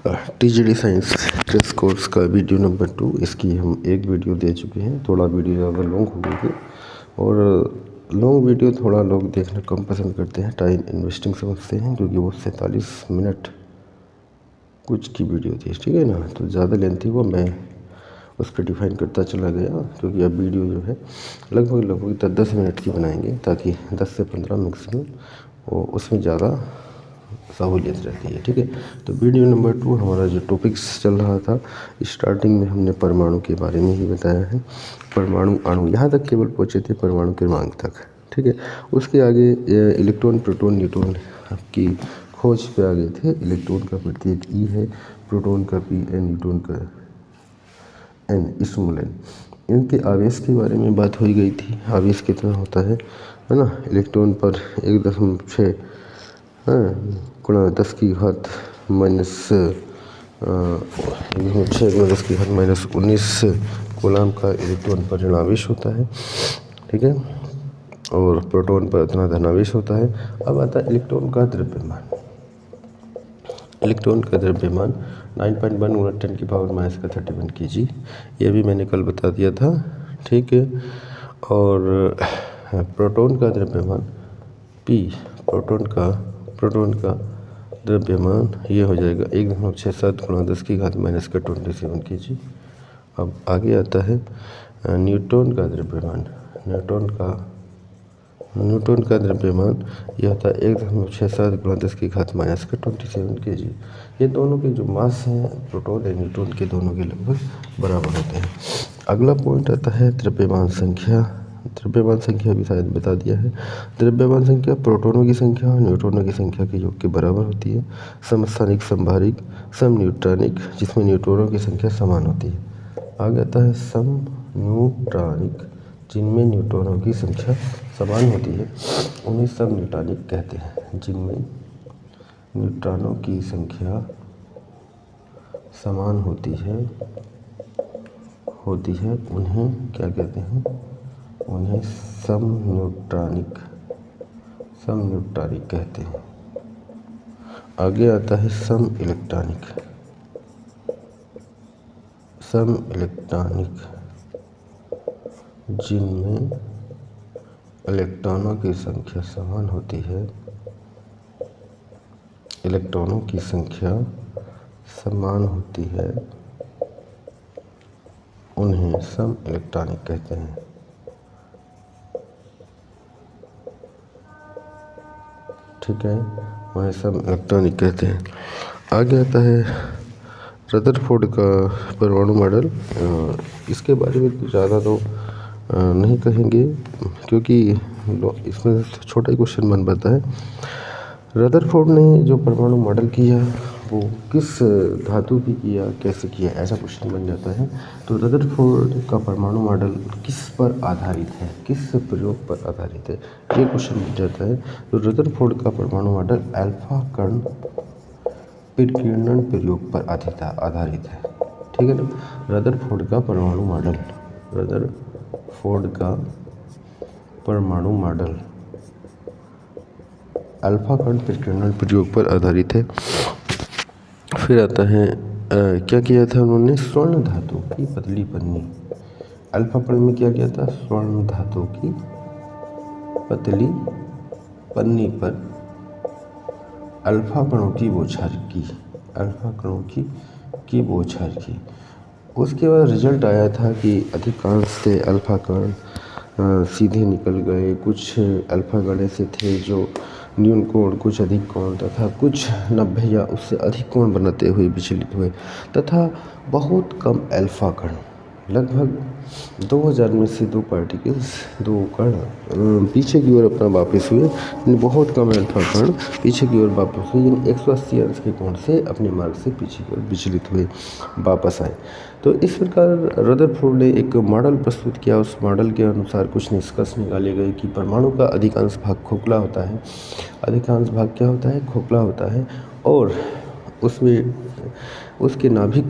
TGD science crash course का video number 2। इसकी हम एक वीडियो दे चुके हैं। थोड़ा वीडियो ज़्यादा लॉन्ग हो गई थी और लॉन्ग वीडियो थोड़ा लोग देखना कम पसंद करते हैं, टाइम इन्वेस्टिंग समझते हैं, क्योंकि वो 47 मिनट कुछ की वीडियो थी, ठीक है ना। तो ज़्यादा लेंथ थी वो, मैं उस पर डिफाइन करता चला गया, क्योंकि अब वीडियो जो है लगभग 10 मिनट की बनाएंगे, ताकि 10 से 15 मैक्सिमम वो उसमें ज़्यादा सहूलियत रहती है, ठीक है। तो वीडियो नंबर 2 हमारा जो टॉपिक्स चल रहा था, स्टार्टिंग में हमने परमाणु के बारे में ही बताया है। परमाणु अणु यहाँ तक केवल पहुँचे थे, परमाणु क्रमांक तक, ठीक है। उसके आगे इलेक्ट्रॉन, प्रोटॉन, न्यूट्रॉन की खोज पे आ गए थे। इलेक्ट्रॉन का प्रतीक ई है, प्रोटॉन का पी एन, न्यूट्रॉन का एन, स्मॉल एन। इनके आवेश के बारे में बात हो गई थी, आवेश कितना होता है ना। इलेक्ट्रॉन पर 1.6 गुणा 10 की घात माइनस 19 कूलम का इलेक्ट्रॉन पर ऋणावेश होता है, ठीक है। और प्रोटॉन पर इतना धनावेश होता है। अब आता है इलेक्ट्रॉन का द्रव्यमान। इलेक्ट्रॉन का द्रव्यमान 9.1 गुणा 10 की पावर माइनस का 31 kg, ये भी मैंने कल बता दिया था, ठीक है। और प्रोटॉन का द्रव्यमान P, प्रोटॉन का द्रव्यमान ये हो जाएगा 1.67 गुणा 10 की घात माइनस का 27 kg। अब आगे आता है न्यूट्रॉन का द्रव्यमान। न्यूट्रॉन का द्रव्यमान यह होता है 1.67 गुणा 10 की घात माइनस का 27 kg। ये दोनों के जो मास हैं, प्रोटॉन और न्यूट्रॉन के, दोनों के लगभग बराबर होते हैं। अगला पॉइंट आता है द्रव्यमान संख्या। द्रव्यमान संख्या भी शायद बता दिया है। द्रव्यमान संख्या प्रोटॉनों की संख्या और न्यूट्रॉनों की संख्या के योग के बराबर होती है। समस्थानिक, समभारिक, समन्यूट्रॉनिक, जिसमें न्यूट्रॉनों की संख्या समान होती है। आगे आता है समन्यूट्रॉनिक, जिनमें न्यूट्रॉनों की संख्या समान होती है, उन्हें समन्यूट्रॉनिक कहते हैं। जिनमें न्यूट्रॉनों की संख्या समान होती है उन्हें क्या कहते हैं? उन्हें समन्यूट्रॉनिक कहते हैं। आगे आता है सम इलेक्ट्रॉनिक। जिनमें इलेक्ट्रॉनों की संख्या समान होती है, उन्हें सम इलेक्ट्रॉनिक कहते हैं, ठीक है। उन्हें सम इलेक्ट्रॉनिक कहते हैं। आगे आता है रदरफोर्ड का परमाणु मॉडल। इसके बारे में ज़्यादा तो नहीं कहेंगे, क्योंकि इसमें छोटा ही क्वेश्चन बन पाता है। रदरफोर्ड ने जो परमाणु मॉडल किया वो किस धातु की किया, कैसे किया, ऐसा क्वेश्चन बन जाता है। तो रदरफोर्ड का परमाणु मॉडल किस पर आधारित है, किस प्रयोग पर आधारित है, ये क्वेश्चन बन जाता है। तो रदरफोर्ड का परमाणु मॉडल अल्फा कण विकिरण प्रयोग पर आधारित है, ठीक है ना। रदरफोर्ड का परमाणु मॉडल अल्फा कण विकिरण प्रयोग पर आधारित है। फिर आता है क्या किया था उन्होंने? स्वर्ण धातु की पतली पन्नी। अल्फा कण में क्या किया था? स्वर्ण धातु की पतली पन्नी पर अल्फा कणों की बौछार की। उसके बाद रिजल्ट आया था कि अधिकांश से अल्फा कण सीधे निकल गए। कुछ अल्फा कण ऐसे थे जो न्यून कोण, कुछ अधिक कोण, तथा कुछ 90 या उससे अधिक कोण बनाते हुए विचलित हुए, तथा बहुत कम अल्फा कण, लगभग 2000 में से 2 कण पीछे की ओर अपना वापस हुए। बहुत कम अल्फा कण पीछे की ओर वापस हुए, 180 अंश के कोण से अपने मार्ग से पीछे की ओर विचलित हुए, वापस आए। तो इस प्रकार रदरफोर्ड ने एक मॉडल प्रस्तुत किया। उस मॉडल के अनुसार कुछ निष्कर्ष निकाले गए कि परमाणु का अधिकांश भाग खोखला होता है। अधिकांश भाग क्या होता है? खोखला होता है। और उसमें उसके नाभिक,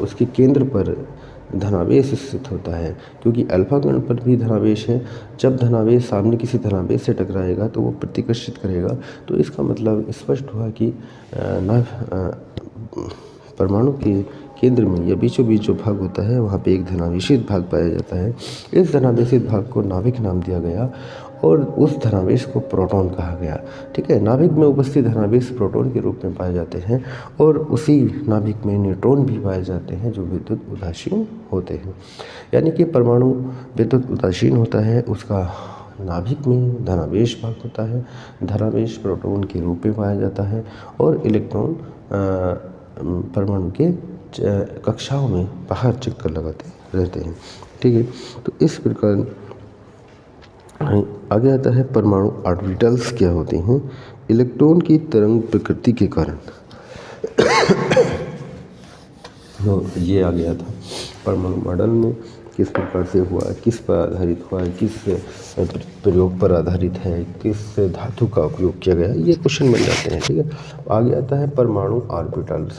उसके केंद्र पर धनावेश स्थित होता है, क्योंकि अल्फा कण पर भी धनावेश है। जब धनावेश सामने किसी धनावेश से टकराएगा तो वो प्रतिकर्षित करेगा। तो इसका मतलब स्पष्ट हुआ कि परमाणु के केंद्र में या बीचों बीच जो भाग होता है वहाँ पे एक धनावेशित भाग पाया जाता है। इस धनावेशित भाग को नाभिक नाम दिया गया और उस धनावेश को प्रोटॉन कहा गया। ठीक है, नाभिक में उपस्थित धनावेश प्रोटॉन के रूप में पाए जाते हैं और उसी नाभिक में न्यूट्रॉन भी पाए जाते हैं जो विद्युत उदासीन होते हैं। यानी कि परमाणु विद्युत उदासीन होता है, उसका नाभिक में धनावेश भाग होता है, धनावेश प्रोटॉन के रूप में पाया जाता है और इलेक्ट्रॉन परमाणु के कक्षाओं में बाहर चक्कर लगाते रहते हैं। ठीक है, तो इस प्रकार आगे आता है परमाणु ऑर्बिटल्स क्या होते हैं। इलेक्ट्रॉन की तरंग प्रकृति के कारण तो ये आ गया था परमाणु मॉडल में किस प्रकार से हुआ, किस पर आधारित हुआ है, किस प्रयोग पर आधारित है, किस धातु का उपयोग किया गया, ये क्वेश्चन बन जाते हैं। ठीक है, आगे आता है परमाणु ऑर्बिटल्स।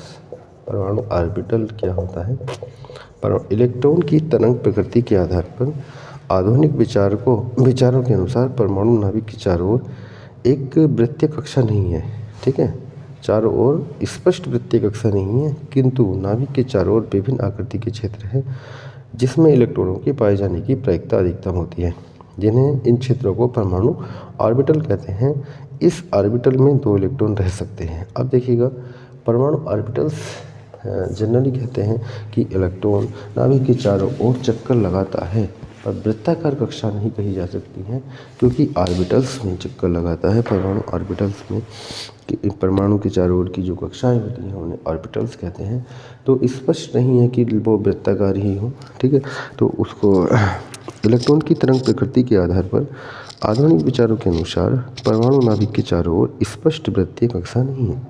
परमाणु ऑर्बिटल क्या होता है। इलेक्ट्रॉन की तरंग प्रकृति के आधार पर आधुनिक विचारों के अनुसार परमाणु नाभिक के चारों ओर एक वृत्तीय कक्षा नहीं है। ठीक है, चारों ओर स्पष्ट वृत्तीय कक्षा नहीं है, किंतु नाभिक के चारों ओर विभिन्न आकृति के क्षेत्र हैं जिसमें इलेक्ट्रॉनों के पाए जाने की प्रायिकता अधिकतम होती है, जिन्हें इन क्षेत्रों को परमाणु ऑर्बिटल कहते हैं। इस ऑर्बिटल में 2 इलेक्ट्रॉन रह सकते हैं। अब देखिएगा, परमाणु ऑर्बिटल्स जनरली कहते हैं कि इलेक्ट्रॉन नाभिक के चारों ओर चक्कर लगाता है, पर वृत्ताकार कक्षा नहीं कही जा सकती है क्योंकि ऑर्बिटल्स में चक्कर लगाता है। परमाणु ऑर्बिटल्स में परमाणु के चारों ओर की जो कक्षाएं होती हैं उन्हें ऑर्बिटल्स कहते हैं। तो स्पष्ट नहीं है कि वो वृत्ताकार ही हो। ठीक है, तो उसको इलेक्ट्रॉन की तरंग प्रकृति के आधार पर आधुनिक विचारों के अनुसार परमाणु नाभिक के चारों ओर स्पष्ट वृत्तीय कक्षा नहीं है,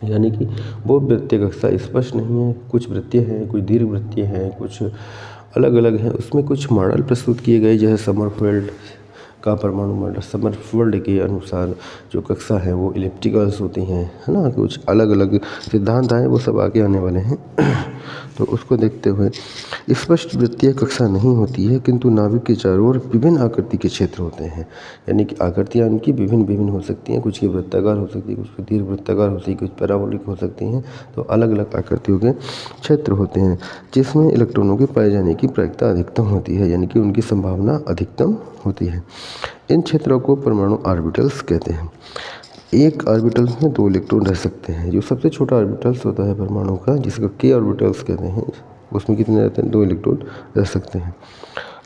यानी कि वो वृत्तीय कक्षा स्पष्ट नहीं है। कुछ वृत्तीय हैं, कुछ दीर्घ वृत्तीय हैं, कुछ अलग अलग हैं। उसमें कुछ मॉडल प्रस्तुत किए गए, जैसे समरफेल्ड का परमाणु मॉडल। समरफेल्ड के अनुसार जो कक्षा है वो इलिप्टिकल्स होती हैं, है ना। कुछ अलग अलग सिद्धांत आए, वो सब आगे आने वाले हैं। तो उसको देखते हुए स्पष्ट वृत्तीय कक्षा नहीं होती है, किंतु नाभिक के चारों ओर विभिन्न आकृति के क्षेत्र होते हैं। यानी कि आकृतियाँ उनकी विभिन्न विभिन्न हो सकती हैं। कुछ की वृत्ताकार हो सकती है, कुछ की दीर्घ वृत्ताकार हो सकती है, कुछ पैराबोलिक हो सकती हैं। तो अलग अलग आकृतियों के क्षेत्र होते हैं जिसमें इलेक्ट्रॉनों के पाए जाने की प्रायिकता अधिकतम होती है, यानी कि उनकी संभावना अधिकतम होती है। इन क्षेत्रों को परमाणु ऑर्बिटल्स कहते हैं। एक ऑर्बिटल में 2 इलेक्ट्रॉन रह सकते हैं। जो सबसे छोटा ऑर्बिटल्स होता है परमाणु का, जिसका k ऑर्बिटल्स कहते हैं, उसमें कितने रहते हैं, 2 इलेक्ट्रॉन रह सकते हैं।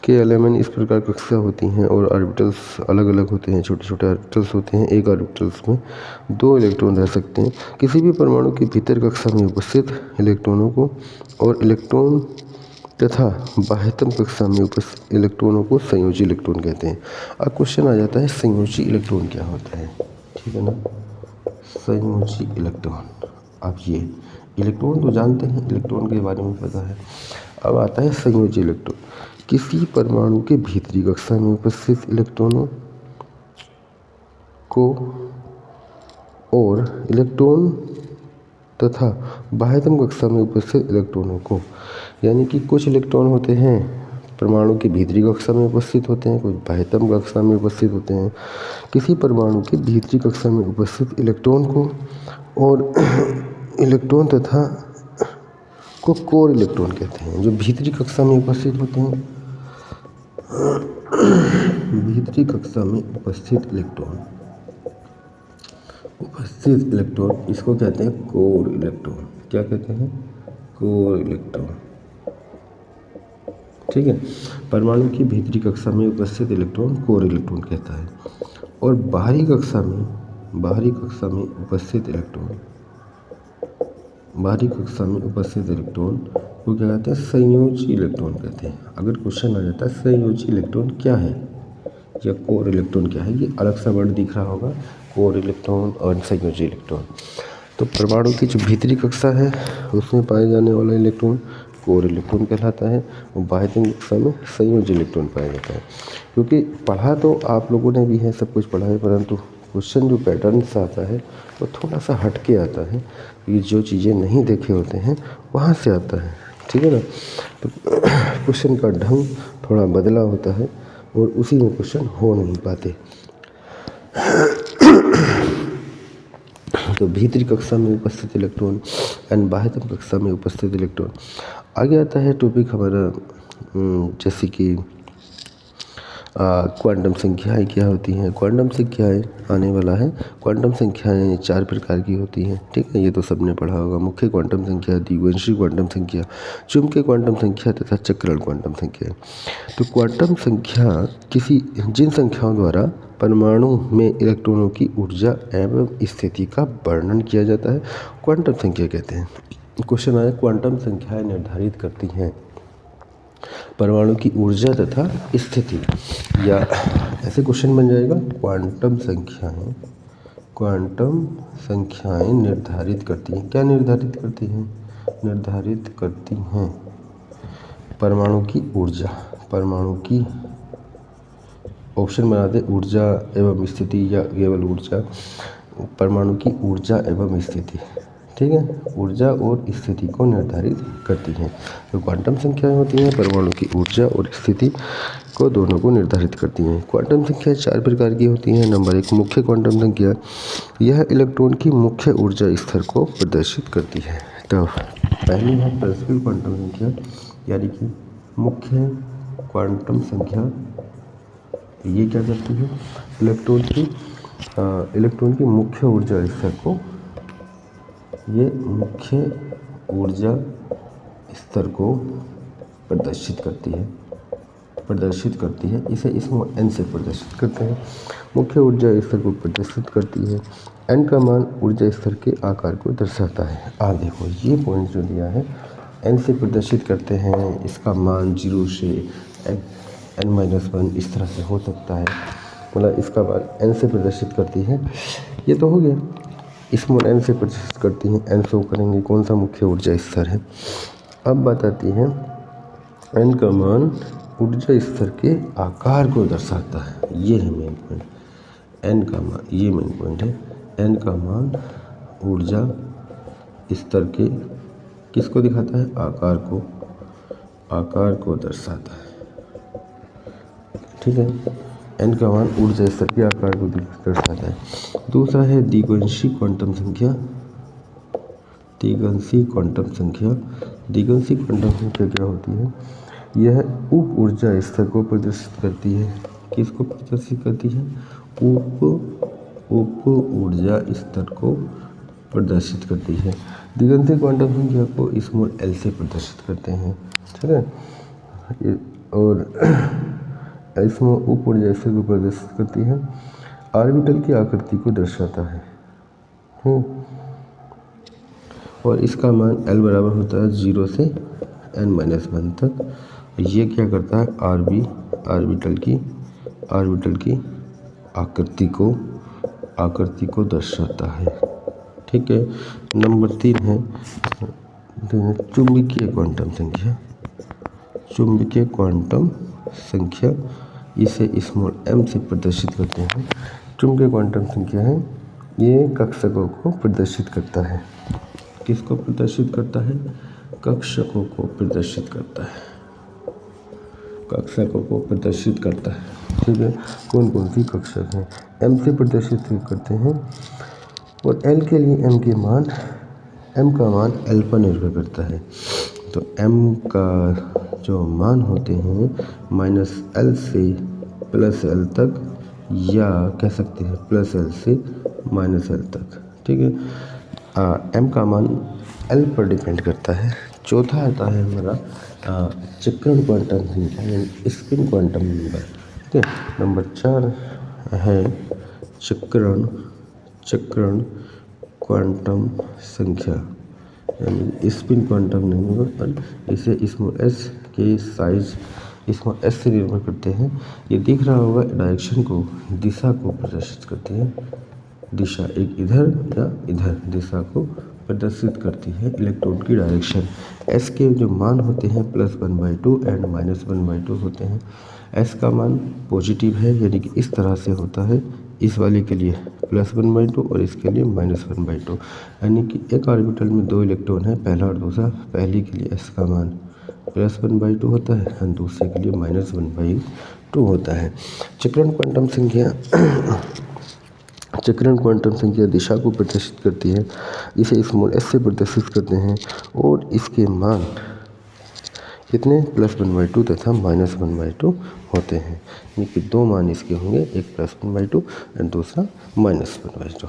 k एलिमेंट इस प्रकार कक्षा होती हैं और ऑर्बिटल्स अलग अलग होते हैं, छोटे छोटे ऑर्बिटल्स होते हैं। एक ऑर्बिटल्स में 2 इलेक्ट्रॉन रह सकते हैं। किसी भी परमाणु के भीतर कक्षा में उपस्थित इलेक्ट्रॉनों को और इलेक्ट्रॉन तथा बाह्यतम कक्षा में उपस्थित इलेक्ट्रॉनों को संयोजी इलेक्ट्रॉन कहते हैं। अब क्वेश्चन आ जाता है संयोजी इलेक्ट्रॉन क्या होता है। ठीक है ना, संयोजी इलेक्ट्रॉन। अब ये इलेक्ट्रॉन तो जानते हैं, इलेक्ट्रॉन के बारे में पता है। अब आता है संयोजी इलेक्ट्रॉन। किसी परमाणु के भीतरी कक्षा में उपस्थित इलेक्ट्रॉनों को और इलेक्ट्रॉन तथा बाह्यतम कक्षा में उपस्थित इलेक्ट्रॉनों को, यानी कि कुछ इलेक्ट्रॉन होते हैं परमाणु की भीतरी कक्षा में उपस्थित होते हैं, कुछ बाह्यतम कक्षा में उपस्थित होते हैं। किसी परमाणु की भीतरी कक्षा में उपस्थित इलेक्ट्रॉन को और इलेक्ट्रॉन तथा को कोर इलेक्ट्रॉन कहते हैं। जो भीतरी कक्षा में उपस्थित होते हैं, भीतरी कक्षा में उपस्थित इलेक्ट्रॉन इसको कहते हैं कोर इलेक्ट्रॉन। क्या कहते हैं, कोर इलेक्ट्रॉन। ठीक है, परमाणु की भीतरी कक्षा में उपस्थित इलेक्ट्रॉन कोर इलेक्ट्रॉन कहता है। और बाहरी कक्षा में उपस्थित इलेक्ट्रॉन को क्या कहते हैं, संयोजी इलेक्ट्रॉन कहते हैं। अगर क्वेश्चन आ जाता है संयोजी इलेक्ट्रॉन क्या है या कोर इलेक्ट्रॉन क्या है, ये अलग सा वर्ड दिख रहा होगा, कोर इलेक्ट्रॉन और संयोजी इलेक्ट्रॉन। तो परमाणु की जो भीतरी कक्षा है उसमें पाए जाने वाला इलेक्ट्रॉन कोर इलेक्ट्रॉन कहलाता है और बाह्यतम कक्षा में संयोजी इलेक्ट्रॉन पाया जाता है। क्योंकि पढ़ा तो आप लोगों ने भी है, सब कुछ पढ़ा है, परंतु क्वेश्चन जो पैटर्न से आता है वो थोड़ा सा हट के आता है। ये जो चीज़ें नहीं देखे होते हैं वहाँ से आता है। ठीक है ना, तो क्वेश्चन का ढंग थोड़ा बदला होता है और उसी में क्वेश्चन हो नहीं पाते। तो भीतरी कक्षा में उपस्थित इलेक्ट्रॉन एंड बाह्यतम कक्षा में उपस्थित इलेक्ट्रॉन। आगे आता है टॉपिक हमारा जैसे कि क्वांटम संख्याएं क्या होती हैं। क्वांटम संख्याएं आने वाला है। क्वांटम संख्याएं 4 प्रकार की होती हैं, ठीक है, ये तो सबने पढ़ा होगा। मुख्य क्वांटम संख्या, द्विवंशी क्वांटम संख्या, चुंबकीय क्वांटम संख्या तथा चक्रण क्वांटम संख्या। तो क्वांटम संख्या जिन संख्याओं द्वारा परमाणु में इलेक्ट्रॉनों की ऊर्जा एवं स्थिति का वर्णन किया जाता है, क्वांटम संख्या कहते हैं। क्वेश्चन आया, क्वांटम संख्याएं निर्धारित करती हैं परमाणु की ऊर्जा तथा स्थिति, या ऐसे क्वेश्चन बन जाएगा, क्वांटम संख्याएं निर्धारित करती हैं। क्या निर्धारित करती हैं? निर्धारित करती हैं परमाणु की ऊर्जा, परमाणु की, ऑप्शन बना दे, ऊर्जा एवं स्थिति या केवल ऊर्जा, परमाणु की ऊर्जा एवं स्थिति, ठीक है, ऊर्जा और स्थिति को निर्धारित करती हैं। तो क्वांटम संख्याएं होती हैं परमाणु की ऊर्जा और स्थिति को, दोनों को निर्धारित करती हैं। क्वांटम संख्या 4 प्रकार की होती हैं। नंबर 1 मुख्य क्वांटम संख्या, यह इलेक्ट्रॉन की मुख्य ऊर्जा स्तर को प्रदर्शित करती है। तो पहली है प्रिंसिपल क्वांटम संख्या, यानी कि मुख्य क्वांटम संख्या। ये क्या करती है? इलेक्ट्रॉन की मुख्य ऊर्जा स्तर को, ये मुख्य ऊर्जा स्तर को प्रदर्शित करती है। इसे स्मॉल n से प्रदर्शित करते हैं। मुख्य ऊर्जा स्तर को प्रदर्शित करती है। n का मान ऊर्जा स्तर के आकार को दर्शाता है। देखो ये पॉइंट जो दिया है, n से प्रदर्शित करते हैं, इसका मान 0 से n-1 इस तरह से हो सकता है, मतलब इसका मान n से प्रदर्शित करती है। ये तो हो गया, स्मॉल n से प्रदर्शित करती हैं, n शो करेंगे कौन सा मुख्य ऊर्जा स्तर है। अब बात आती है, n का मान ऊर्जा स्तर के आकार को दर्शाता है। ये है मेन पॉइंट, n का मान, ये मेन पॉइंट है। n का मान ऊर्जा स्तर के किसको दिखाता है? आकार को दर्शाता है, ठीक है। n का मान ऊर्जा स्तर के आकार को दर्शाता है। दूसरा है द्विवंशी क्वांटम संख्या। द्विवंशी क्वांटम संख्या क्या होती है? यह उप ऊर्जा स्तर को प्रदर्शित करती है। किसको प्रदर्शित करती है? उप ऊर्जा स्तर को प्रदर्शित करती है। द्विवंशी क्वांटम संख्या को स्मॉल l से प्रदर्शित करते हैं, ठीक है, और इसमें उप ऊर्जा स्तर को प्रदर्शित करती है। ऑर्बिटल की आकृति को दर्शाता है, और इसका मान l बराबर होता है 0 से n-1 तक। ये क्या करता है? ऑर्बिटल की आकृति को दर्शाता है, ठीक है। नंबर 3 है चुंबकीय क्वांटम संख्या, इसे स्मॉल m से प्रदर्शित करते हैं। चुंबकीय क्वांटम संख्या है, ये कक्षकों को प्रदर्शित करता है। किसको प्रदर्शित करता है? कक्षकों को प्रदर्शित करता है, ठीक है। कौन कौन सी कक्षक हैं? m से प्रदर्शित करते हैं, और l के लिए m का मान l पर निर्भर करता है। तो m का जो मान होते हैं -l से +l तक, या कह सकते हैं +l से -l तक, ठीक है। m का मान l पर डिपेंड करता है। चौथा आता है हमारा चक्रण क्वांटम संख्या, यानी स्पिन क्वांटम नंबर, ठीक है। नंबर 4 है चक्रण क्वांटम संख्या, यानी स्पिन क्वांटम नंबर, पर इसे स्मॉल s के साइज स्मॉल s से निर्भर करते हैं। ये दिख रहा होगा, डायरेक्शन को, दिशा को प्रदर्शित करती है। दिशा एक इधर या इधर दिशा को प्रदर्शित करती है इलेक्ट्रॉन की डायरेक्शन। s के जो मान होते हैं +1/2 एंड -1/2 होते हैं। s का मान पॉजिटिव है, यानी कि इस तरह से होता है। इस वाले के लिए +1/2 और इसके लिए -1/2, यानी कि एक ऑर्बिटल में 2 इलेक्ट्रॉन है, पहला और दूसरा। पहले के लिए s का मान +1/2 होता है और दूसरे के लिए -1/2 होता है। चक्रण क्वांटम संख्या चक्रण क्वांटम संख्या दिशा को प्रदर्शित करती है, इसे स्मॉल एस से प्रदर्शित करते हैं और इसके मान कितने +1/2 तथा -1/2 होते हैं। यानी कि दो मान इसके होंगे, एक +1/2 और दूसरा -1/2।